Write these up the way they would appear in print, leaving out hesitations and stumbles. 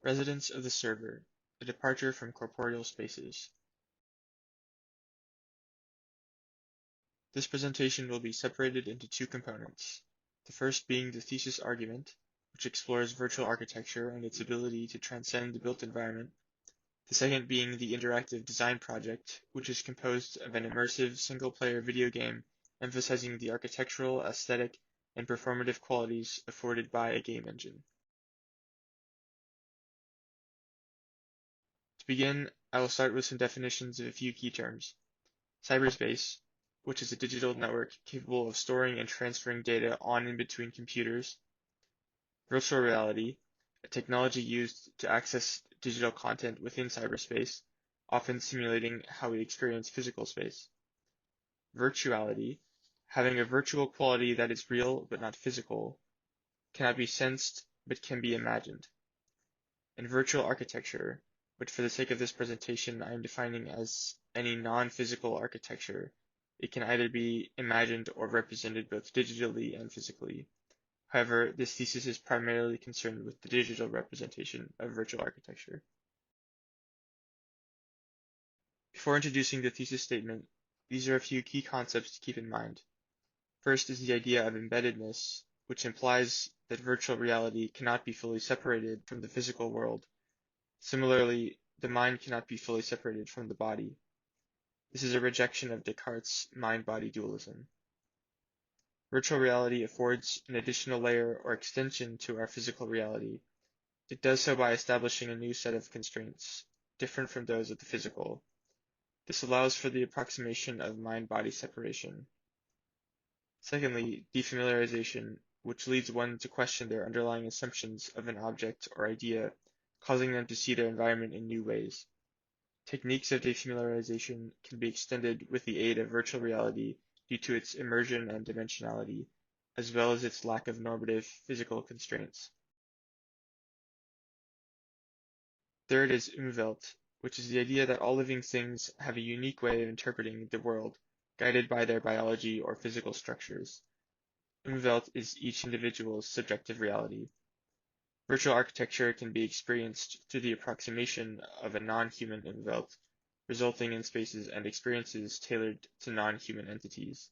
Residence of the server, a departure from corporeal spaces. This presentation will be separated into two components, the first being the thesis argument, which explores virtual architecture and its ability to transcend the built environment, the second being the interactive design project, which is composed of an immersive single-player video game emphasizing the architectural, aesthetic, and performative qualities afforded by a game engine. To begin, I will start with some definitions of a few key terms. Cyberspace, which is a digital network capable of storing and transferring data on and between computers. Virtual reality, a technology used to access digital content within cyberspace, often simulating how we experience physical space. Virtuality, having a virtual quality that is real but not physical, cannot be sensed but can be imagined. And virtual architecture, which for the sake of this presentation I am defining as any non-physical architecture. It can either be imagined or represented both digitally and physically. However, this thesis is primarily concerned with the digital representation of virtual architecture. Before introducing the thesis statement, these are a few key concepts to keep in mind. First is the idea of embeddedness, which implies that virtual reality cannot be fully separated from the physical world. Similarly, the mind cannot be fully separated from the body. This is a rejection of Descartes' mind-body dualism. Virtual reality affords an additional layer or extension to our physical reality. It does so by establishing a new set of constraints, different from those of the physical. This allows for the approximation of mind-body separation. Secondly, defamiliarization, which leads one to question their underlying assumptions of an object or idea, causing them to see their environment in new ways. Techniques of defamiliarization can be extended with the aid of virtual reality due to its immersion and dimensionality, as well as its lack of normative physical constraints. Third is Umwelt, which is the idea that all living things have a unique way of interpreting the world, guided by their biology or physical structures. Umwelt is each individual's subjective reality. Virtual architecture can be experienced through the approximation of a non-human Umwelt, resulting in spaces and experiences tailored to non-human entities.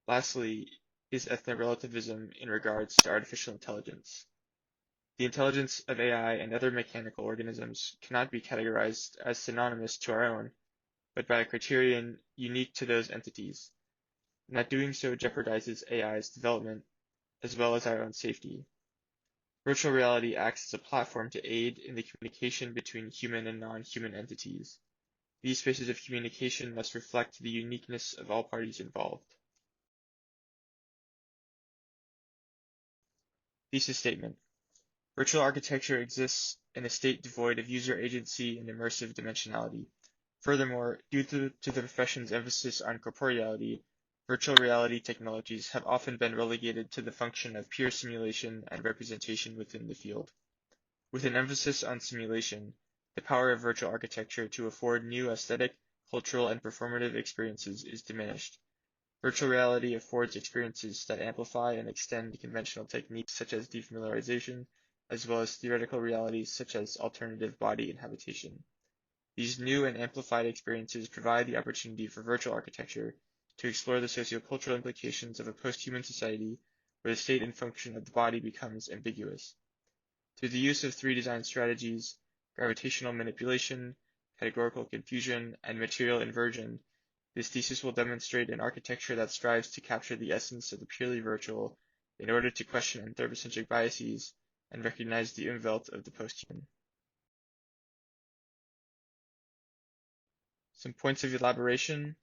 Lastly is ethno-relativism in regards to artificial intelligence. The intelligence of AI and other mechanical organisms cannot be categorized as synonymous to our own, but by a criterion unique to those entities, and that doing so jeopardizes AI's development as well as our own safety. Virtual reality acts as a platform to aid in the communication between human and non-human entities. These spaces of communication must reflect the uniqueness of all parties involved. Thesis statement. Virtual architecture exists in a state devoid of user agency and immersive dimensionality. Furthermore, due to the profession's emphasis on corporeality, virtual reality technologies have often been relegated to the function of pure simulation and representation within the field. With an emphasis on simulation, the power of virtual architecture to afford new aesthetic, cultural, and performative experiences is diminished. Virtual reality affords experiences that amplify and extend conventional techniques such as defamiliarization, as well as theoretical realities such as alternative body and habitation. These new and amplified experiences provide the opportunity for virtual architecture to explore the sociocultural implications of a post-human society where the state and function of the body becomes ambiguous. Through the use of three design strategies, gravitational manipulation, categorical confusion, and material inversion, this thesis will demonstrate an architecture that strives to capture the essence of the purely virtual in order to question anthropocentric biases and recognize the Umwelt of the post-human. Some points of elaboration.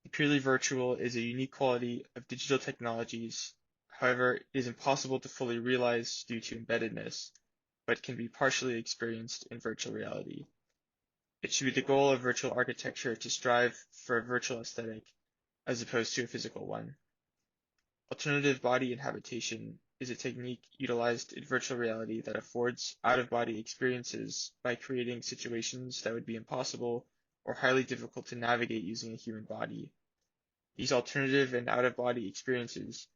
The purely virtual is a unique quality of digital technologies. However, it is impossible to fully realize due to embeddedness, but can be partially experienced in virtual reality. It should be the goal of virtual architecture to strive for a virtual aesthetic as opposed to a physical one. Alternative body inhabitation is a technique utilized in virtual reality that affords out-of-body experiences by creating situations that would be impossible or highly difficult to navigate using a human body. These alternative and out-of-body experiences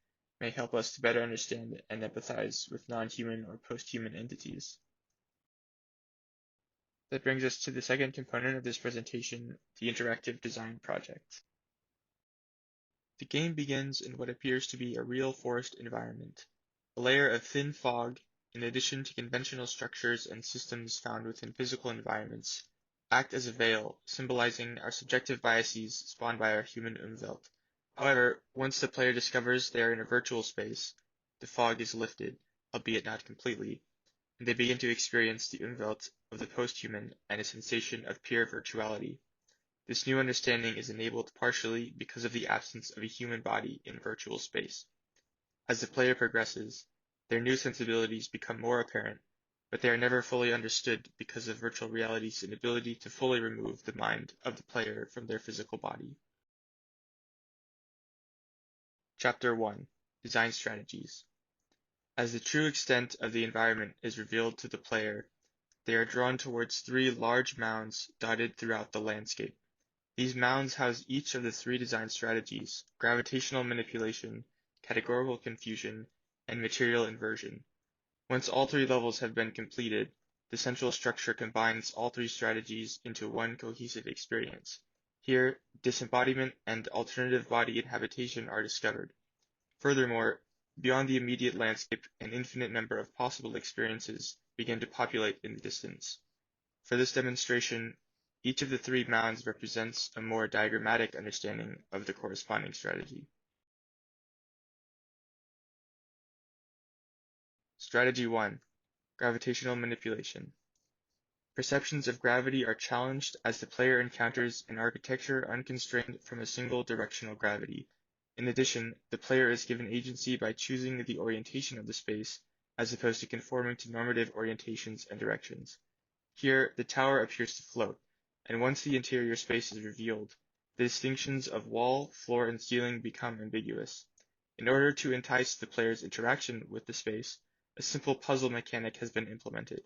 may help us to better understand and empathize with non-human or post-human entities. That brings us to the second component of this presentation, the interactive design project. The game begins in what appears to be a real forest environment. A layer of thin fog, in addition to conventional structures and systems found within physical environments, act as a veil, symbolizing our subjective biases spawned by our human Umwelt. However, once the player discovers they are in a virtual space, the fog is lifted, albeit not completely, and they begin to experience the Umwelt of the post-human and a sensation of pure virtuality. This new understanding is enabled partially because of the absence of a human body in virtual space. As the player progresses, their new sensibilities become more apparent, but they are never fully understood because of virtual reality's inability to fully remove the mind of the player from their physical body. Chapter 1: Design Strategies. As the true extent of the environment is revealed to the player, they are drawn towards three large mounds dotted throughout the landscape. These mounds house each of the three design strategies: gravitational manipulation, categorical confusion, and material inversion. Once all three levels have been completed, the central structure combines all three strategies into one cohesive experience. Here, disembodiment and alternative body inhabitation are discovered. Furthermore, beyond the immediate landscape, an infinite number of possible experiences begin to populate in the distance. For this demonstration, each of the three mounds represents a more diagrammatic understanding of the corresponding strategy. Strategy 1: Gravitational Manipulation. Perceptions of gravity are challenged as the player encounters an architecture unconstrained from a single directional gravity. In addition, the player is given agency by choosing the orientation of the space, as opposed to conforming to normative orientations and directions. Here, the tower appears to float, and once the interior space is revealed, the distinctions of wall, floor, and ceiling become ambiguous. In order to entice the player's interaction with the space, a simple puzzle mechanic has been implemented.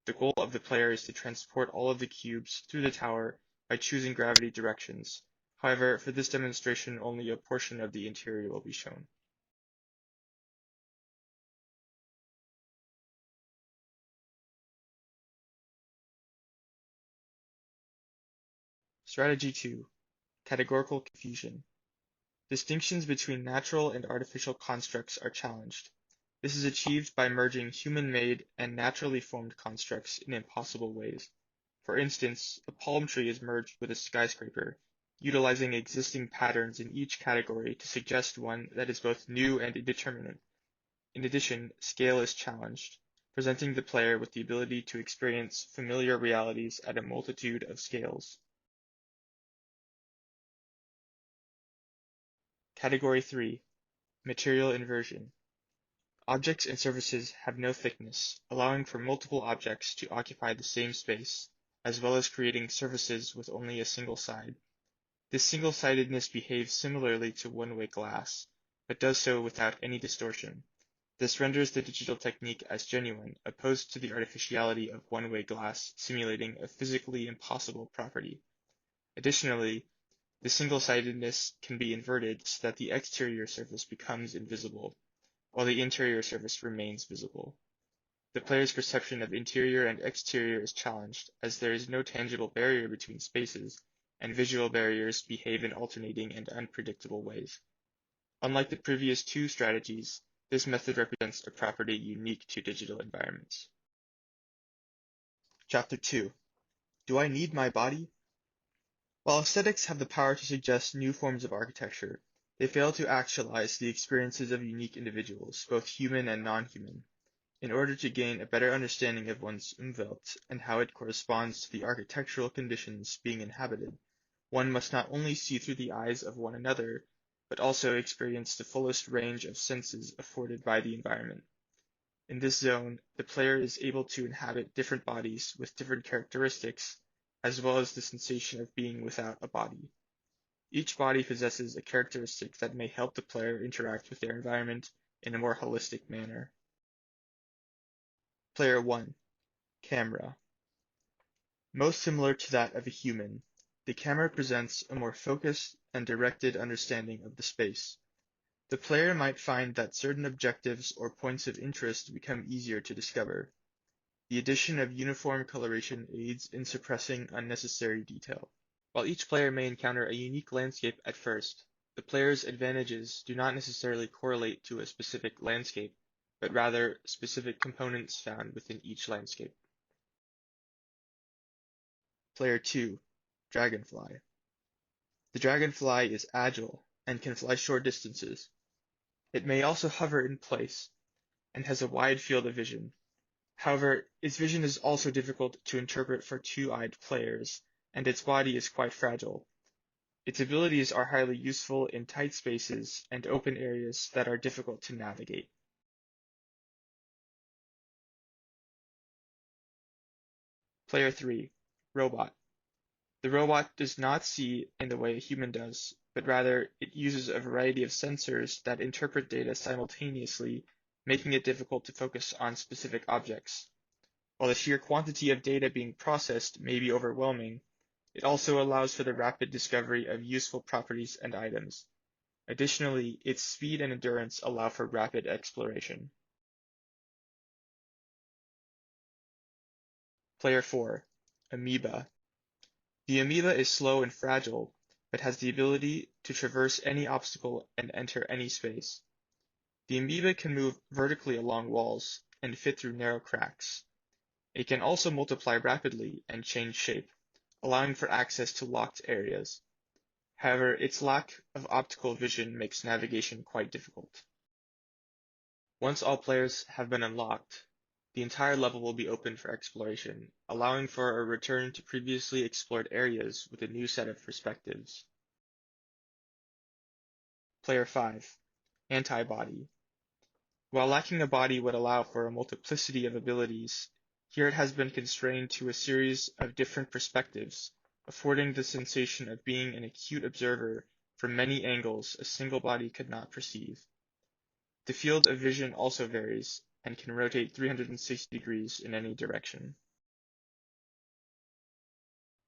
The goal of the player is to transport all of the cubes through the tower by choosing gravity directions. However, for this demonstration, only a portion of the interior will be shown. Strategy 2: Categorical Confusion. Distinctions between natural and artificial constructs are challenged. This is achieved by merging human-made and naturally formed constructs in impossible ways. For instance, a palm tree is merged with a skyscraper, utilizing existing patterns in each category to suggest one that is both new and indeterminate. In addition, scale is challenged, presenting the player with the ability to experience familiar realities at a multitude of scales. Category 3: Material Inversion. Objects and surfaces have no thickness, allowing for multiple objects to occupy the same space, as well as creating surfaces with only a single side. This single-sidedness behaves similarly to one-way glass, but does so without any distortion. This renders the digital technique as genuine, opposed to the artificiality of one-way glass simulating a physically impossible property. Additionally, the single-sidedness can be inverted so that the exterior surface becomes invisible, while the interior surface remains visible. The player's perception of interior and exterior is challenged, as there is no tangible barrier between spaces, and visual barriers behave in alternating and unpredictable ways. Unlike the previous two strategies, this method represents a property unique to digital environments. Chapter 2: Do I Need My Body? While aesthetics have the power to suggest new forms of architecture, they fail to actualize the experiences of unique individuals, both human and non-human. In order to gain a better understanding of one's Umwelt and how it corresponds to the architectural conditions being inhabited, one must not only see through the eyes of one another, but also experience the fullest range of senses afforded by the environment. In this zone, the player is able to inhabit different bodies with different characteristics, as well as the sensation of being without a body. Each body possesses a characteristic that may help the player interact with their environment in a more holistic manner. Player 1: Camera. Most similar to that of a human, the camera presents a more focused and directed understanding of the space. The player might find that certain objectives or points of interest become easier to discover. The addition of uniform coloration aids in suppressing unnecessary detail. While each player may encounter a unique landscape at first, the player's advantages do not necessarily correlate to a specific landscape, but rather specific components found within each landscape. Player 2, Dragonfly. The dragonfly is agile and can fly short distances. It may also hover in place and has a wide field of vision. However, its vision is also difficult to interpret for two-eyed players, and its body is quite fragile. Its abilities are highly useful in tight spaces and open areas that are difficult to navigate. Player 3, Robot. The robot does not see in the way a human does, but rather it uses a variety of sensors that interpret data simultaneously, making it difficult to focus on specific objects. While the sheer quantity of data being processed may be overwhelming, it also allows for the rapid discovery of useful properties and items. Additionally, its speed and endurance allow for rapid exploration. Player 4, Amoeba. The amoeba is slow and fragile, but has the ability to traverse any obstacle and enter any space. The amoeba can move vertically along walls and fit through narrow cracks. It can also multiply rapidly and change shape, allowing for access to locked areas. However, its lack of optical vision makes navigation quite difficult. Once all players have been unlocked, the entire level will be open for exploration, allowing for a return to previously explored areas with a new set of perspectives. Player 5, Antibody. While lacking a body would allow for a multiplicity of abilities, here it has been constrained to a series of different perspectives, affording the sensation of being an acute observer from many angles a single body could not perceive. The field of vision also varies, and can rotate 360 degrees in any direction.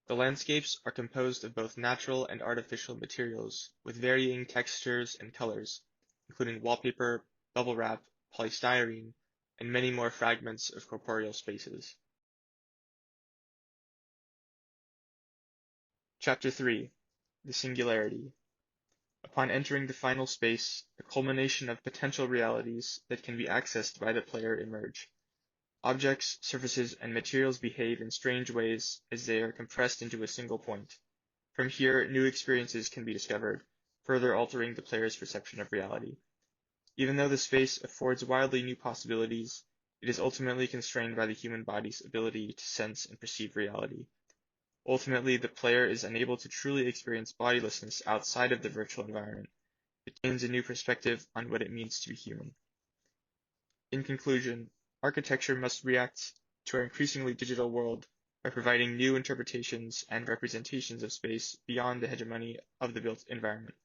The landscapes are composed of both natural and artificial materials, with varying textures and colors, including wallpaper, bubble wrap, polystyrene, and many more fragments of corporeal spaces. Chapter 3, The Singularity. Upon entering the final space, a culmination of potential realities that can be accessed by the player emerge. Objects, surfaces, and materials behave in strange ways as they are compressed into a single point. From here, new experiences can be discovered, further altering the player's perception of reality. Even though the space affords wildly new possibilities, it is ultimately constrained by the human body's ability to sense and perceive reality. Ultimately, the player is unable to truly experience bodilessness outside of the virtual environment. It gains a new perspective on what it means to be human. In conclusion, architecture must react to our increasingly digital world by providing new interpretations and representations of space beyond the hegemony of the built environment.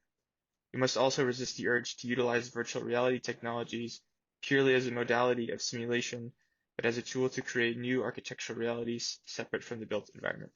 We must also resist the urge to utilize virtual reality technologies purely as a modality of simulation, but as a tool to create new architectural realities separate from the built environment.